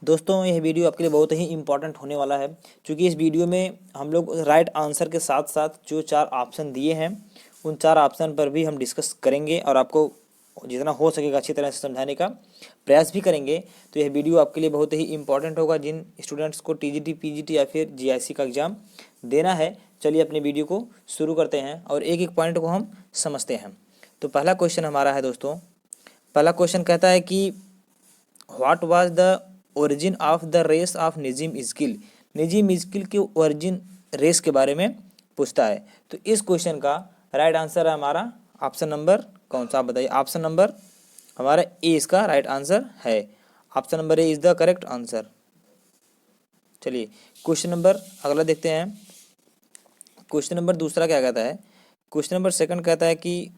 दोस्तों यह वीडियो आपके लिए बहुत ही इंपॉर्टेंट होने वाला है, क्योंकि इस वीडियो में हम लोग राइट आंसर के साथ साथ जो 4 ऑप्शन दिए हैं उन 4 ऑप्शन पर भी हम डिस्कस करेंगे और आपको जितना हो सकेगा अच्छी तरह से समझाने का प्रयास भी करेंगे। तो यह वीडियो आपके लिए बहुत ही इंपॉर्टेंट होगा जिन स्टूडेंट्स को टीजीटी, पीजीटी या फिर जीआईसी का एग्ज़ाम देना है। चलिए अपने वीडियो को शुरू करते हैं और एक एक पॉइंट को हम समझते हैं। तो पहला क्वेश्चन हमारा है दोस्तों, पहला क्वेश्चन कहता है कि what was the origin of the race of नजीम इस्किल। नजीम इस्किल के ओरिजिन रेस के बारे में पूछता है। तो इस क्वेश्चन का राइट आंसर है हमारा ऑप्शन नंबर कौन सा, आप बताइए। ऑप्शन नंबर हमारा ए इसका राइट आंसर है। Option number A is the correct answer. चलिए क्वेश्चन नंबर अगला देखते हैं। क्वेश्चन नंबर दूसरा क्या कहता है, क्वेश्चन नंबर सेकंड कहता है कि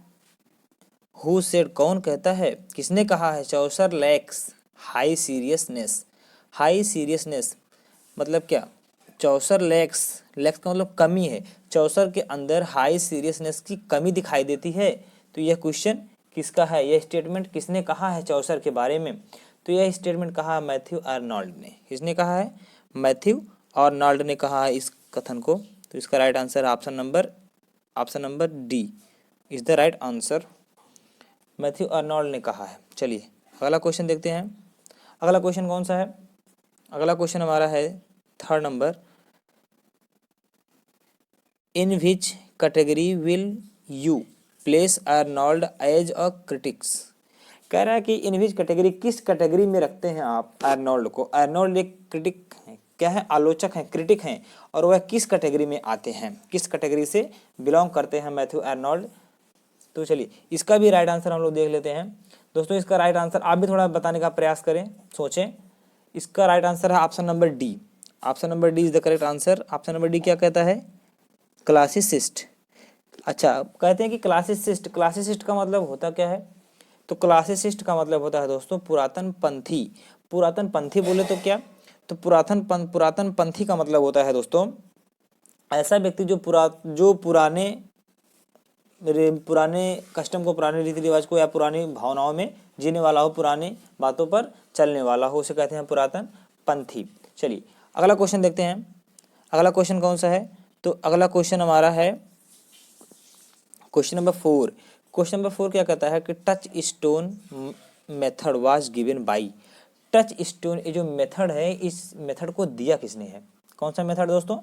हु सेड, कौन कहता है, किसने कहा है, Chaucer lacks high seriousness. High seriousness मतलब क्या, चौसर लैक्स, लैक्स का मतलब कमी है, चौसर के अंदर हाई सीरियसनेस की कमी दिखाई देती है। तो यह क्वेश्चन किसका है, यह स्टेटमेंट किसने कहा है चौसर के बारे में। तो यह स्टेटमेंट कहा है मैथ्यू आर्नोल्ड ने। किसने कहा है, मैथ्यू आर्नोल्ड ने कहा है इस कथन को। तो इसका right answer option number D is the right answer. Matthew Arnold ने कहा है। चलिए अगला क्वेश्चन देखते हैं। अगला क्वेश्चन कौन सा है, अगला क्वेश्चन हमारा है third number, in which category will you place Arnold as a critics. कह रहा है कि इन विच कैटेगरी, किस कैटेगरी में रखते हैं आप आर्नोल्ड को। आर्नोल्ड एक क्रिटिक है, क्या है, आलोचक हैं, क्रिटिक हैं, और वह किस कैटेगरी में आते हैं, किस कैटेगरी से बिलोंग करते हैं मैथ्यू आर्नोल्ड। तो चलिए इसका भी राइट आंसर हम लोग देख लेते हैं। दोस्तों इसका राइट आंसर आप भी थोड़ा बताने का प्रयास करें, सोचें। इसका राइट आंसर है option number D. Option number D is the correct answer. Option number D क्या कहता है, क्लासिसिस्ट। अच्छा, कहते हैं कि क्लासिसिस्ट, क्लासिसिस्ट का मतलब होता क्या है। तो क्लासिसिस्ट का मतलब होता है दोस्तों पुरातन पंथी। पुरातन पंथी बोले तो क्या, तो पुरातन पंथी का मतलब होता है दोस्तों ऐसा व्यक्ति जो पुराने कस्टम को, पुराने रीति रिवाज को या पुरानी भावनाओं में जीने वाला हो, पुरानी बातों पर चलने वाला हो, उसे कहते हैं पुरातन पंथी। चलिए अगला क्वेश्चन देखते हैं। अगला क्वेश्चन कौन सा है, तो अगला क्वेश्चन हमारा है क्वेश्चन नंबर 4। क्वेश्चन नंबर 4 क्या कहता है कि touch stone method was given by. Touch stone, ये जो मेथड है, इस मेथड को दिया किसने है, कौन सा मेथड दोस्तों,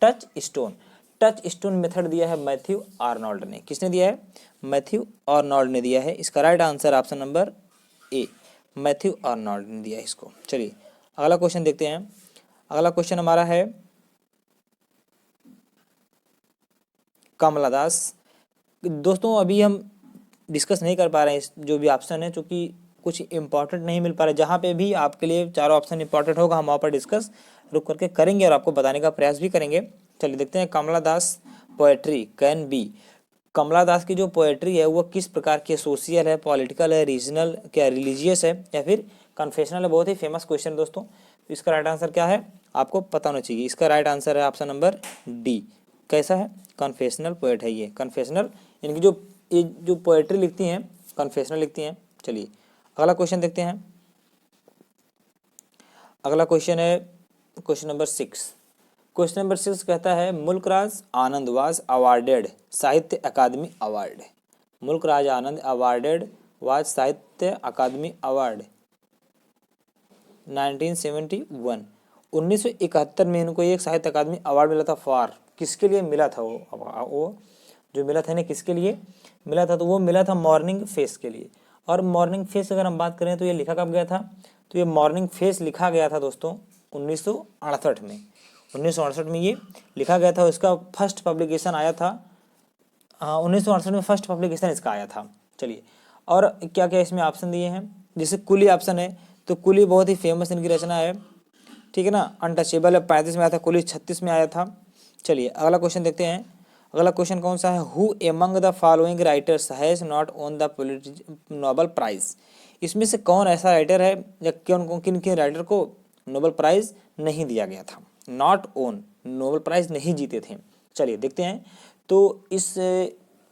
touch stone. Touch stone method दिया है मैथ्यू आर्नोल्ड ने। किसने दिया है, मैथ्यू आर्नोल्ड ने दिया है। इसका राइट आंसर ऑप्शन नंबर ए, मैथ्यू आर्नोल्ड ने दिया है इसको। चलिए अगला क्वेश्चन देखते हैं। अगला क्वेश्चन हमारा है कमला दास। दोस्तों अभी हम डिस्कस नहीं कर पा रहे हैं जो भी ऑप्शन है, चूँकि कुछ इंपॉर्टेंट नहीं मिल पा रहा है। जहाँ पे भी आपके लिए चारों ऑप्शन इंपॉर्टेंट होगा हम वहाँ पर डिस्कस रुक करके करेंगे और आपको बताने का प्रयास भी करेंगे। चलिए देखते हैं, कमला दास पोएट्री कैन बी। कमला दास की जो पोएट्री है वो किस प्रकार की, सोशल है, पॉलिटिकल है, रीजनल, क्या रिलीजियस है, या फिर कन्फेशनल है। बहुत ही फेमस क्वेश्चन दोस्तों। तो इसका राइट आंसर क्या है, आपको पता होना चाहिए। इसका राइट आंसर है ऑप्शन नंबर डी। कैसा है, कन्फेशनल पोएट है ये, कन्फेशनल, इनकी जो पोएट्री लिखती हैं कन्फेशनल लिखती हैं। चलिए अगला क्वेश्चन देखते हैं। अगला क्वेश्चन है क्वेश्चन नंबर 6। क्वेश्चन नंबर 6 कहता है मुल्कराज आनंद was awarded Sahitya Akademi award. Mulk Raj Anand awarded was Sahitya Akademi award 1971। 1971 में इनको एक साहित्य अकादमी अवार्ड मिला था। फॉर, किसके लिए मिला था वो जो मिला था, किसके लिए मिला था, तो वो मिला था मॉर्निंग फेस के लिए। और मॉर्निंग फेस अगर हम बात करें तो ये लिखा कब गया था, तो ये मॉर्निंग फेस लिखा गया था दोस्तों 1968 में। 1968 में ये लिखा गया था। इसका फर्स्ट पब्लिकेशन आया था 1968 में, फर्स्ट पब्लिकेशन इसका आया था। चलिए और क्या क्या इसमें ऑप्शन दिए हैं, जैसे कुली ऑप्शन है, तो कुली बहुत ही फेमस इनकी रचना है, ठीक है ना। अनटचेबल है 35 में आया था, कुली 36 में आया था। चलिए अगला क्वेश्चन देखते हैं। अगला क्वेश्चन कौन सा है, who among the following writers has not won the Nobel prize. इसमें से कौन ऐसा राइटर है या किन किन राइटर को नोबेल प्राइज नहीं दिया गया था, नॉट ओन, नोबेल प्राइज नहीं जीते थे। चलिए देखते हैं, तो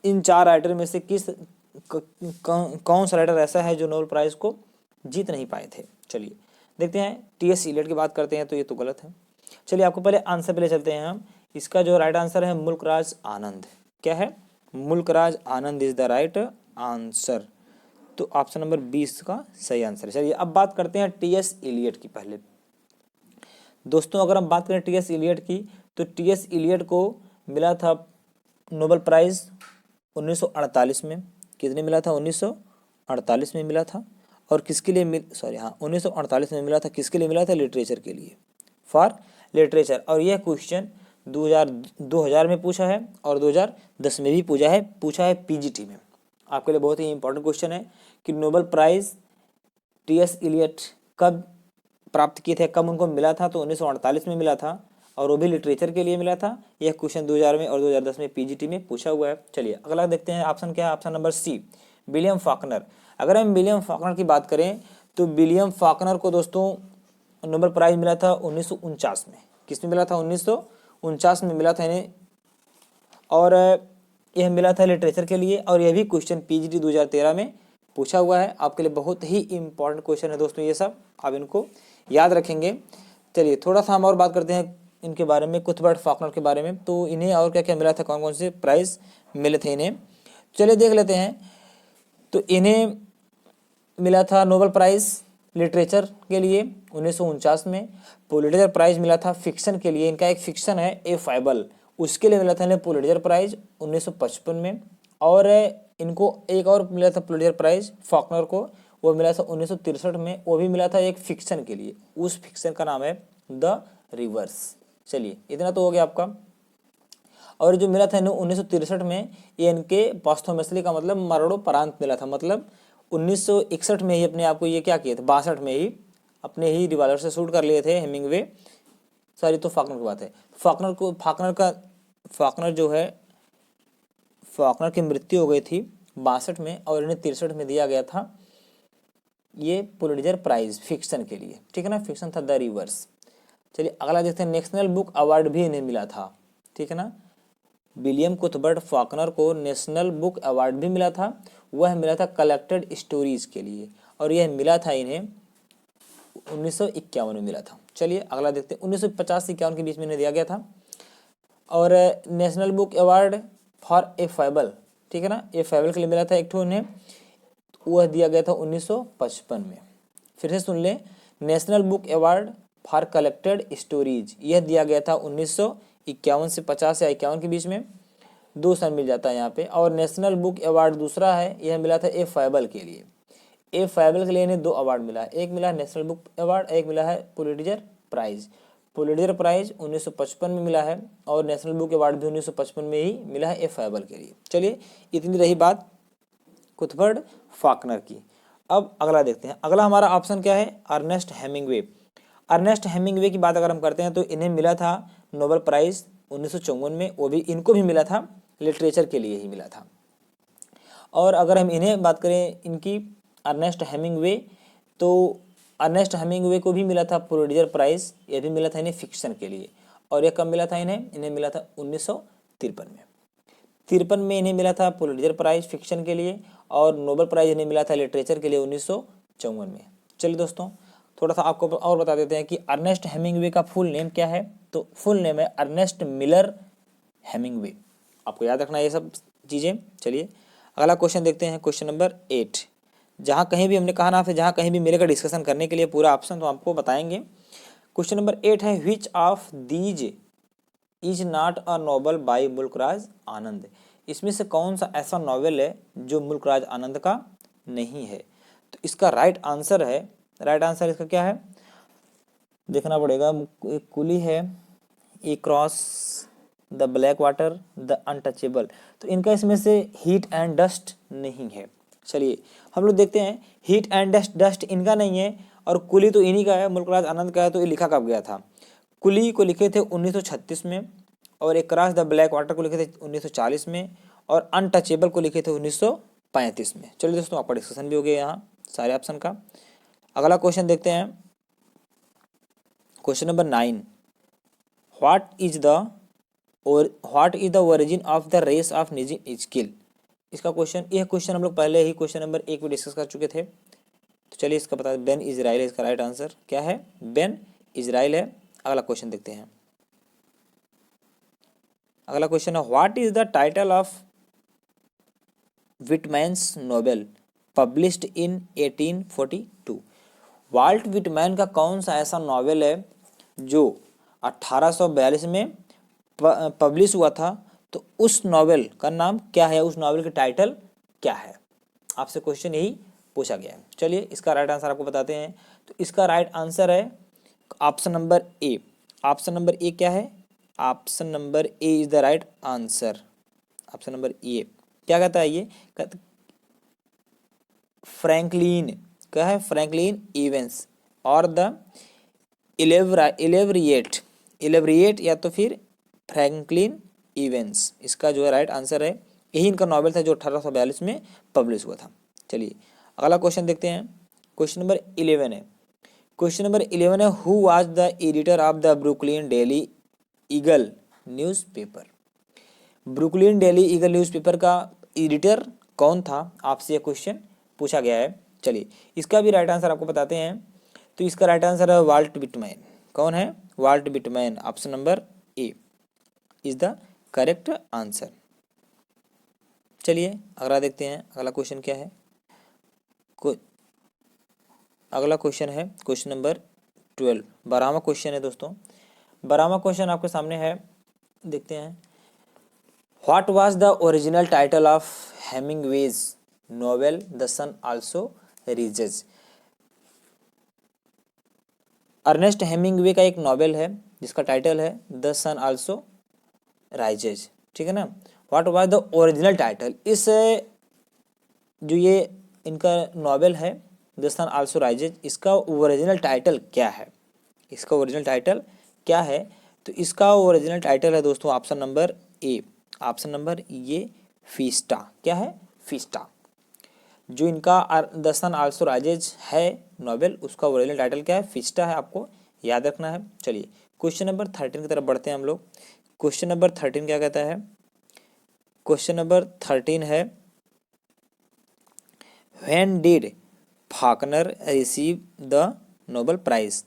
इन 4 राइटर में से कौन सा राइटर ऐसा है जो नोबेल प्राइज को जीत नहीं पाए थे। चलिए देखते हैं टी.एस. इलियट की बात करते हैं तो ये तो गलत है। चलिए आपको पहले आंसर पे ले चलते हैं हम। इसका जो राइट आंसर है मुल्कराज आनंद। क्या है? मुल्कराज आनंद इज द राइट आंसर। तो ऑप्शन नंबर 20 का सही आंसर है। चलिए अब बात करते हैं टी.एस. इलियट की। पहले दोस्तों अगर हम बात करें टी.एस. इलियट की, तो टी.एस. इलियट को मिला था नोबेल प्राइज़ 1948 में। कितने मिला था? 1948 में मिला था। और किसके लिए 1948 में मिला था। किसके लिए मिला था? लिटरेचर के लिए, फॉर लिटरेचर। और यह क्वेश्चन 2000 में पूछा है और 2010 में भी पूछा है पीजीटी में। आपके लिए बहुत ही इंपॉर्टेंट क्वेश्चन है कि नोबेल प्राइज़ टी.एस. इलियट कब प्राप्त किए थे, कब उनको मिला था। तो 1948 में मिला था और वो भी लिटरेचर के लिए मिला था। यह क्वेश्चन 2000 में और 2010 में पीजीटी में पूछा हुआ है। चलिए अगला देखते हैं। ऑप्शन क्या है? Option number C, William Faulkner. अगर हम विलियम फॉकनर की बात करें तो विलियम फॉकनर को दोस्तों नोबेल प्राइज़ मिला था 1949 में। किस में मिला था? 1949 में मिला था इन्हें। और यह मिला था लिटरेचर के लिए। और यह भी क्वेश्चन पीजीटी 2013 में पूछा हुआ है। आपके लिए बहुत ही इंपॉर्टेंट क्वेश्चन है दोस्तों ये सब, आप इनको याद रखेंगे। चलिए थोड़ा सा हम और बात करते हैं इनके बारे में, कुथबर्ट फॉकनर के बारे में। तो इन्हें और क्या क्या मिला था, कौन कौन से प्राइज़ मिले थे इन्हें, चलिए देख लेते हैं। तो इन्हें मिला था नोबेल प्राइज़ लिटरेचर के लिए 1949 में। पुलिट्जर प्राइज़ मिला था फिक्शन के लिए। इनका एक फिक्शन है ए फाइबल, उसके लिए मिला था इन्हें पुलिट्जर प्राइज़ 1955 में। और इनको एक और मिला था पुलिट्जर प्राइज़ फॉकनर को, वो मिला था 1963 में। वो भी मिला था एक फिक्शन के लिए। उस फिक्शन का नाम है द रिवर्स। चलिए इतना तो हो गया आपका। और जो मिला था 1963 में, ये इनके पोस्टोमसली का मतलब मरणोपरांत मिला था। मतलब 1961 में ही अपने आप को ये क्या किए थे, 62 में ही अपने ही रिवॉल्वर से शूट कर लिए थे हेमिंगवे। सॉरी, तो फॉकनर की बात है। फॉकनर की मृत्यु हो गई थी 62 में और इन्हें 63 में दिया गया था ये पुलिट्जर प्राइज़ फिक्शन के लिए। ठीक है ना, फिक्शन था द रिवर्स। चलिए अगला देखते हैं। नेशनल बुक अवार्ड भी इन्हें मिला था। ठीक है ना, विलियम कुथबर्ट फॉकनर को नेशनल बुक अवार्ड भी मिला था। वह मिला था कलेक्टेड स्टोरीज के लिए और यह मिला था इन्हें 1951 में मिला था। चलिए अगला देखते हैं। 1950 से 51 के बीच में इन्हें दिया गया था। और national book award for a fable, ठीक है ना, ए फाइबल के लिए मिला था एक ठो इन्हें, वह दिया गया था 1955 में। फिर से सुन लें, national book award for collected stories यह दिया गया था 1951 से 50 या 51 के बीच में। 2 साल मिल जाता है यहाँ पे। और नेशनल बुक अवार्ड दूसरा है, यह मिला था ए फाइबल के लिए। ए फाइबल के लिए इन्हें 2 अवार्ड मिला है, एक मिला है नेशनल बुक अवार्ड, एक मिला है पुलिट्जर प्राइज़। पुलिट्जर प्राइज़ 1955 में मिला है और नेशनल बुक अवार्ड भी 1955 में ही मिला है ए फाइबल के लिए। चलिए इतनी रही बात कुथबर्ट फॉकनर की। अब अगला देखते हैं। अगला हमारा ऑप्शन क्या है? Ernest Hemingway. अर्नेस्ट हेमिंगवे की बात अगर हम करते हैं तो इन्हें मिला था नोबेल प्राइज़ 1954 में। वो भी इनको भी मिला था लिटरेचर के लिए ही मिला था। और अगर हम इन्हें बात करें इनकी अर्नेस्ट हेमिंगवे, तो अर्नेस्ट हेमिंगवे को भी मिला था पुलिट्जर प्राइज़। यह भी मिला था इन्हें फिक्शन के लिए। और यह कब मिला था इन्हें मिला था 1953 में। 53 में इन्हें मिला था पुलिट्जर प्राइज़ फिक्शन के लिए और नोबेल प्राइज़ इन्हें मिला था लिटरेचर के लिए 1954 में। चलिए दोस्तों थोड़ा सा आपको और बता देते हैं कि अर्नेस्ट हेमिंगवे का फुल नेम क्या है। तो फुल नेम है अर्नेस्ट मिलर हेमिंगवे। आपको याद रखना ये सब चीज़ें। चलिए अगला क्वेश्चन देखते हैं, क्वेश्चन नंबर 8। जहाँ कहीं भी हमने कहा ना, फिर जहाँ कहीं भी मिलेगा डिस्कशन करने के लिए पूरा ऑप्शन तो आपको बताएंगे। क्वेश्चन नंबर 8 है, which of these is not a novel by Mulk Raj Anand. इसमें से कौन सा ऐसा नॉवेल है जो मुल्कराज आनंद का नहीं है। तो इसका राइट आंसर इसका क्या है, देखना पड़ेगा। एक कुली है, across, the black water, the untouchable. तो इनका इसमें से हीट एंड डस्ट नहीं है। चलिए हम लोग देखते हैं। हीट एंड डस्ट इनका नहीं है और कुली तो इन्हीं का है, मुल्कराज आनंद का है। तो ये लिखा कब गया था? कुली को लिखे थे 1936 में और एक क्रॉस द ब्लैक वाटर को लिखे थे 1940 में और अनटचेबल को लिखे थे 1935 में। चलिए दोस्तों आपका डिस्कशन भी हो गया यहाँ सारे ऑप्शन का। अगला क्वेश्चन देखते हैं, question number 9। What is the origin of the race of निजी स्किल। इसका क्वेश्चन, यह क्वेश्चन हम लोग पहले ही क्वेश्चन नंबर 1 में डिस्कस कर चुके थे। तो चलिए इसका बता दें, बेन इजराइल है इसका राइट आंसर। क्या है? बेन इजराइल है। अगला क्वेश्चन देखते हैं। अगला क्वेश्चन है, what is the title of Whitman's novel published in 1842? Walt Whitman का कौन सा ऐसा नॉवेल है जो 1842 में पब्लिश हुआ था? तो उस नॉवेल का नाम क्या है, उस नॉवेल की टाइटल क्या है? आपसे क्वेश्चन यही पूछा गया है। चलिए इसका राइट आंसर आपको बताते हैं। तो इसका राइट आंसर है option number A. Option number A क्या है? Option number A is the right answer. Option number A क्या कहता है? ये फ्रैंकलिन, क्या है? फ्रैंकलिन इवेंस और द इलेवरिएट या तो फिर फ्रैंकलिन इवेंस, इसका जो है राइट आंसर है। यही इनका नॉवेल था जो 1842 में पब्लिश हुआ था। चलिए अगला क्वेश्चन देखते हैं। क्वेश्चन नंबर 11 है। क्वेश्चन नंबर 11 है, who was the editor of the Brooklyn daily eagle newspaper? Brooklyn daily eagle newspaper का एडिटर कौन था? आपसे यह क्वेश्चन पूछा गया है। चलिए इसका भी राइट आंसर आपको बताते हैं। तो इसका राइट आंसर है वाल्ट विटमैन। कौन है? Walt Whitman. Option number A is the correct answer. चलिए अगला देखते हैं। अगला क्वेश्चन क्या है? अगला क्वेश्चन है क्वेश्चन नंबर 12, 12वां क्वेश्चन है दोस्तों। 12वां क्वेश्चन आपके सामने है, देखते हैं। What was the original title of Hemingway's novel the sun also rises? Ernest Hemingway का एक नॉवेल है जिसका टाइटल है द सन आल्सो राइजेज, ठीक है ना। What was the original title, इस जो ये इनका नॉवेल है द सन आल्सो राइजेज, इसका ओरिजिनल टाइटल क्या है? इसका ओरिजिनल टाइटल क्या है? तो इसका ओरिजिनल टाइटल है दोस्तों option number A. Option number ये फीस्टा। क्या है? फीस्टा। जो इनका द सन आल्सो राइजेज है नॉवेल, उसका ओरिजिनल टाइटल क्या है? फीस्टा है, आपको याद रखना है। चलिए क्वेश्चन नंबर 13 की तरफ बढ़ते हैं हम लोग। क्वेश्चन नंबर 13 क्या कहता है? क्वेश्चन नंबर 13 है, when did Faulkner receive the Nobel prize?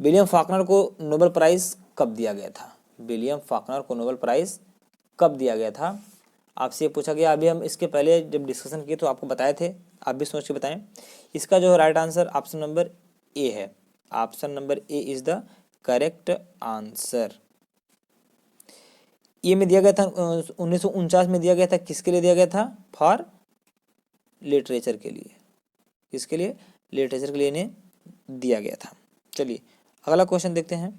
William Faulkner को नोबेल प्राइज कब दिया गया था? विलियम फाकनर को नोबेल प्राइज कब दिया गया था? आपसे पूछा गया। अभी हम इसके पहले जब डिस्कशन किए तो आपको बताए थे, आप भी सोच के बताएं। इसका जो right answer option number A है। Option number A is the correct answer. ये में दिया गया था 1949 में दिया गया था। किसके लिए दिया गया था? फॉर लिटरेचर के लिए। किसके लिए? लिटरेचर के लिए इन्हें दिया गया था। चलिए अगला क्वेश्चन देखते हैं।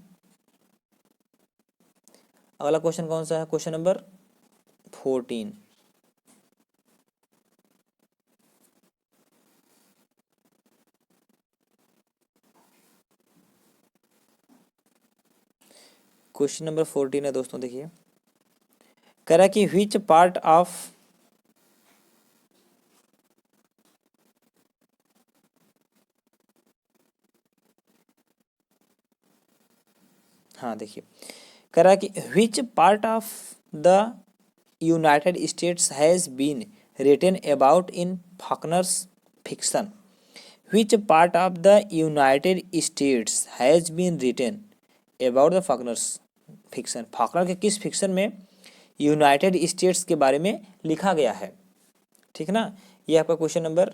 अगला क्वेश्चन कौन सा है? Question number 14। क्वेश्चन नंबर 14 है दोस्तों, देखिए। कह रहा है कि व्हिच पार्ट ऑफ हाँ देखिए, कह रहा है कि which part of the United States has been written about in Faulkner's fiction? Which part of the United States has been written about the Faulkner's fiction? Faulkner के किस फिक्शन में United states के बारे में लिखा गया है? ठीक है ना। ये आपका क्वेश्चन नंबर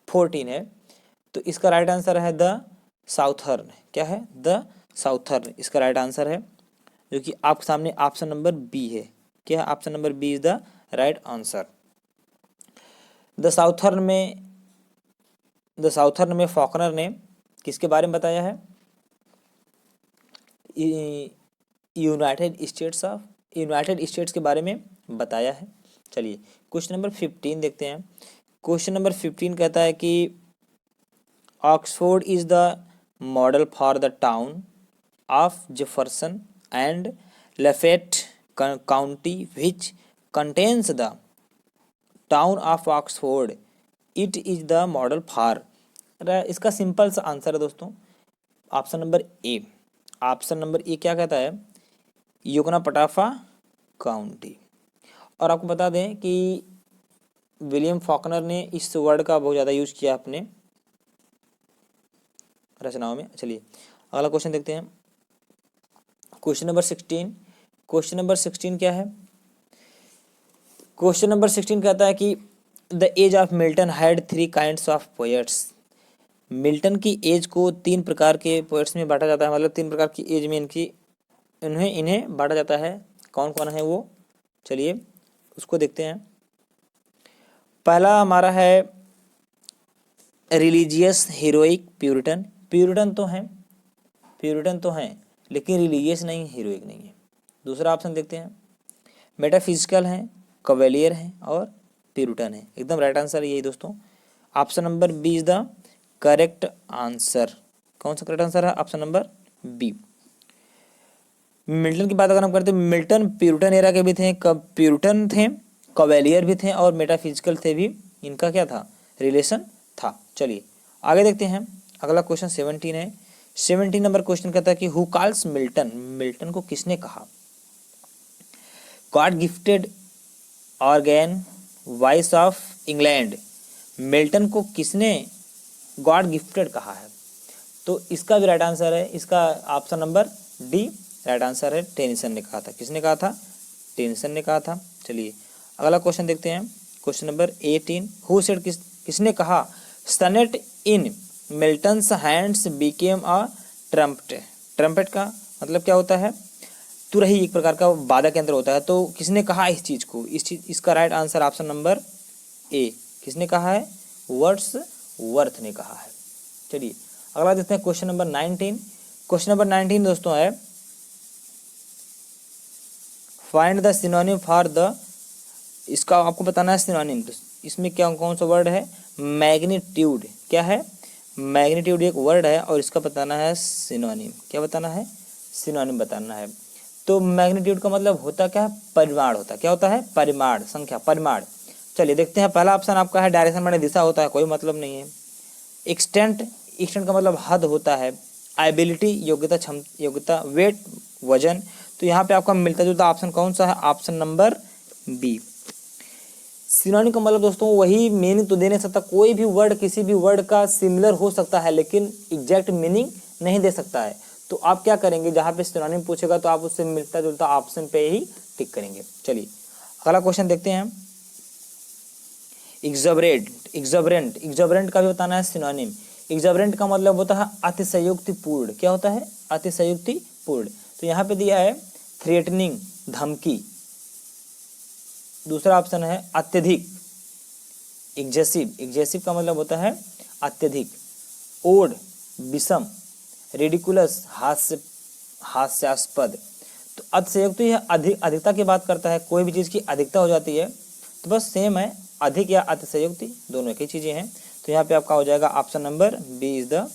14 है। तो इसका राइट आंसर है द साउथर्न। क्या है? द साउथर्न इसका राइट आंसर है, जो कि आपके सामने ऑप्शन नंबर बी है। क्या है? Option number B is the right answer. The southern में फॉकनर ने किसके बारे में बताया है? यूनाइटेड स्टेट्स के बारे में बताया है। चलिए क्वेश्चन नंबर 15 देखते हैं। क्वेश्चन नंबर 15 कहता है कि Oxford is the model for the town of Jefferson and Lafayette county which contains the town of Oxford. It is the model for. इसका सिंपल सा आंसर है दोस्तों option number A. Option number A क्या कहता है? Yoknapatawpha county. और आपको बता दें कि विलियम फॉकनर ने इस वर्ड का बहुत ज़्यादा यूज किया अपने रचनाओं में। चलिए अगला क्वेश्चन देखते हैं। Question number 16। क्वेश्चन नंबर 16 क्या है? क्वेश्चन नंबर 16 कहता है कि the age of Milton had 3 kinds of poets. Milton की एज को 3 प्रकार के पोएट्स में बांटा जाता है, मतलब 3 प्रकार की एज में इन्हें बांटा जाता है। कौन कौन है वो? चलिए उसको देखते हैं। पहला हमारा है रिलीजियस हीरोइक प्यूरिटन। प्यूरिटन तो हैं लेकिन रिलीजियस नहीं, हीरोइक नहीं है। दूसरा ऑप्शन देखते हैं। मेटाफिजिकल हैं, कवेलियर हैं और प्यूरिटन है। एकदम राइट आंसर यही दोस्तों। Option number B is the correct answer. कौन सा करेक्ट आंसर है? Option number B. मिल्टन की बात अगर हम करते हैं, मिल्टन प्यूरिटन एरा के भी थे, प्यूरिटन थे, कवेलियर भी थे और मेटाफिजिकल थे भी। इनका क्या था? रिलेशन था। चलिए आगे देखते हैं। अगला क्वेश्चन 17 है। 17 नंबर क्वेश्चन कहता है कि हु कॉल्स मिल्टन। मिल्टन को किसने कहा? God gifted organ voice of England. Milton को किसने गॉड गिफ्टेड कहा है? तो इसका भी राइट आंसर है, इसका option number D right answer है। टेनिसन ने कहा था। किसने कहा था? टेनिसन ने कहा था। चलिए अगला क्वेश्चन देखते हैं। Question number 18। हु सेड, किसने कहा sonnet in Milton's hands became a trumpet. Trumpet का मतलब क्या होता है? तुरही एक प्रकार का वादक यंत्र होता है। तो किसने कहा इस चीज़ को? इसका राइट आंसर ऑप्शन नंबर ए। किसने कहा है? वर्ड्सवर्थ ने कहा है। चलिए अगला देखते हैं। Question number 19। क्वेश्चन नंबर 19 दोस्तों है find the synonym for the. इसका आपको बताना है सिनोनिम। इसमें क्या कौन सा वर्ड है? मैग्नीट्यूड। क्या है? मैग्नीट्यूड एक वर्ड है और इसका बताना है सिनोनिम। क्या बताना है? सिनोनिम बताना है। तो मैग्नीट्यूड का मतलब होता क्या है? परिमाण होता है। क्या होता है? परिमाण, संख्या, परिमाण। चलिए देखते हैं। पहला ऑप्शन आपका है डायरेक्शन माने दिशा होता है, कोई मतलब नहीं है। एक्सटेंट, एक्सटेंट का मतलब हद होता है। एबिलिटी योग्यता, योग्यता। वेट वजन। तो यहाँ पे आपका मिलता जुलता ऑप्शन कौन सा है? Option number B. सिनोनिम का मतलब दोस्तों वही मीनिंग तो दे नहीं सकता। कोई भी वर्ड किसी भी वर्ड का सिमिलर हो सकता है लेकिन एग्जैक्ट मीनिंग नहीं दे सकता है। तो आप क्या करेंगे, जहाँ पे सिनोनिम पूछेगा तो आप उससे मिलता जुलता ऑप्शन पे ही टिक करेंगे। चलिए अगला क्वेश्चन देखते हैं। एग्जबरेंट का भी बताना है सिनोनिम। एग्जबरेंट का मतलब होता है अतिशयोक्तिपूर्ण। क्या होता है? अतिशयोक्तिपूर्ण। तो यहाँ पे दिया है थ्रेटनिंग, धमकी। दूसरा ऑप्शन है अत्यधिक, एग्जेसिव का मतलब होता है अत्यधिक। ओड, विषम। रेडिकुलस, हास्यास्पद। तो अतिशयोक्ति है अधिकता की बात करता है। कोई भी चीज़ की अधिकता हो जाती है तो बस सेम है, अधिक या अतिशयोक्ति दोनों एक ही चीज़ें हैं। तो यहाँ पे आपका हो जाएगा option number B is the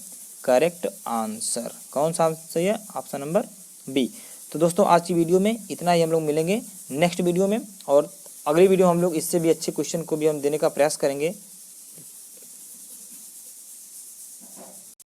correct answer. कौन सा आंसर है? Option number B. तो दोस्तों आज की वीडियो में इतना ही। हम लोग मिलेंगे नेक्स्ट वीडियो में और अगली वीडियो हम लोग इससे भी अच्छे क्वेश्चन को भी हम देने का प्रयास करेंगे।